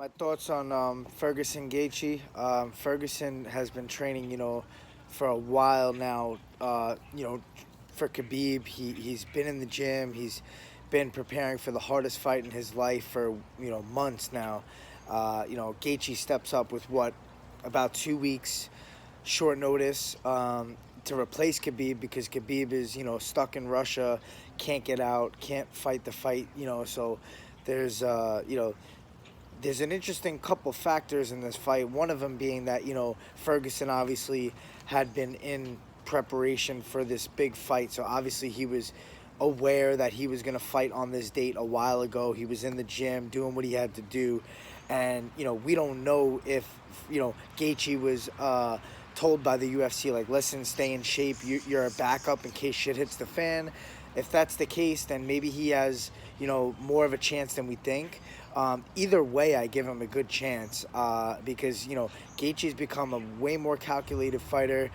My thoughts on Ferguson Gaethje. Ferguson has been training, for a while now. For Khabib, he's been in the gym. He's been preparing for the hardest fight in his life for months now. Gaethje steps up with what, about 2 weeks short notice, to replace Khabib because Khabib is stuck in Russia, can't get out, can't fight the fight. So there's there's an interesting couple factors in this fight. One of them being that, Ferguson obviously had been in preparation for this big fight. So obviously he was aware that he was going to fight on this date a while ago. He was in the gym doing what he had to do. And, we don't know if, Gaethje was told by the UFC, like, listen, stay in shape. You're a backup in case shit hits the fan. If that's the case, then maybe he has, more of a chance than we think. Either way, I give him a good chance because, Gaethje's become a way more calculated fighter.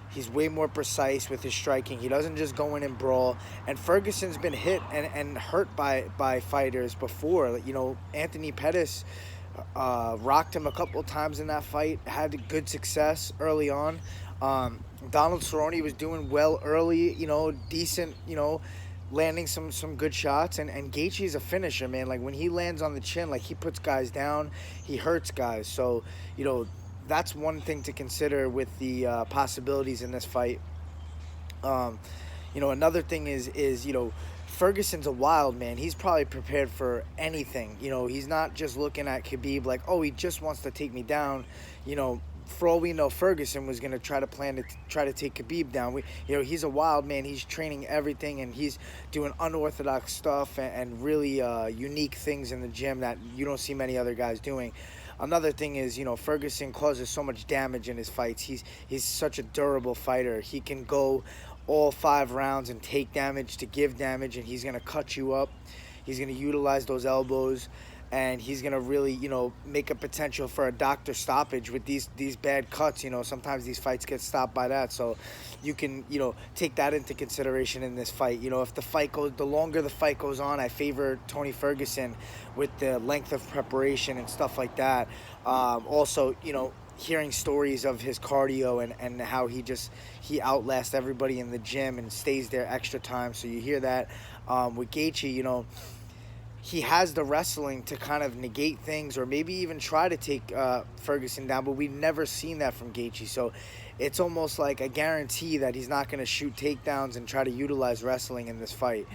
He's way more precise with his striking. He doesn't just go in and brawl. And Ferguson's been hit and hurt by fighters before. Anthony Pettis rocked him a couple times in that fight, had good success early on. Donald Cerrone was doing well early, decent, landing some good shots. And Gaethje's a finisher, man. Like, when he lands on the chin, like, he puts guys down, he hurts guys. So, that's one thing to consider with the possibilities in this fight. Another thing is Ferguson's a wild man. He's probably prepared for anything. He's not just looking at Khabib like, oh, he just wants to take me down. For all we know, Ferguson was going to try to take Khabib down. He's a wild man. He's training everything, and he's doing unorthodox stuff and really unique things in the gym that you don't see many other guys doing. Another thing is, Ferguson causes so much damage in his fights. He's such a durable fighter. He can go all 5 rounds and take damage to give damage, and he's going to cut you up. He's going to utilize those elbows, and he's going to really, make a potential for a doctor stoppage with these bad cuts. Sometimes these fights get stopped by that. So you can, take that into consideration in this fight. If the longer the fight goes on, I favor Tony Ferguson with the length of preparation and stuff like that. Also, hearing stories of his cardio and how he outlasts everybody in the gym and stays there extra time. So you hear that. With Gaethje, he has the wrestling to kind of negate things or maybe even try to take Ferguson down, but we've never seen that from Gaethje. So it's almost like a guarantee that he's not going to shoot takedowns and try to utilize wrestling in this fight.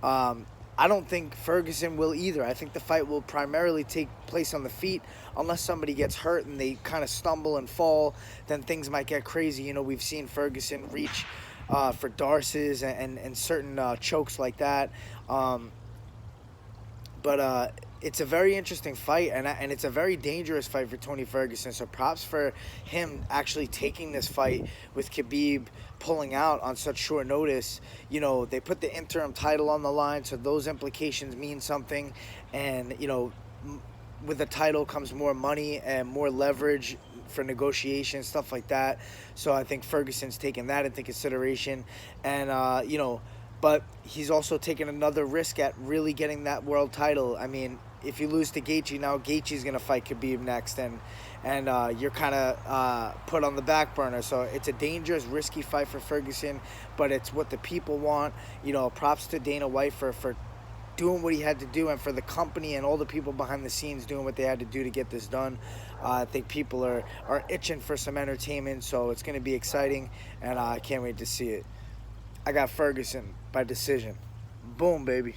I don't think Ferguson will either. I think the fight will primarily take place on the feet unless somebody gets hurt and they kind of stumble and fall, then things might get crazy. We've seen Ferguson reach for darces and certain chokes like that. But it's a very interesting fight, and it's a very dangerous fight for Tony Ferguson. So props for him actually taking this fight with Khabib pulling out on such short notice. They put the interim title on the line, so those implications mean something. And, with the title comes more money and more leverage for negotiations, stuff like that. So I think Ferguson's taking that into consideration. And, but he's also taken another risk at really getting that world title. I mean, if you lose to Gaethje, now Gaethje's going to fight Khabib next, and you're kind of put on the back burner. So it's a dangerous, risky fight for Ferguson, but it's what the people want. Props to Dana White for doing what he had to do, and for the company and all the people behind the scenes doing what they had to do to get this done. I think people are itching for some entertainment, so it's going to be exciting, and I can't wait to see it. I got Ferguson by decision. Boom, baby.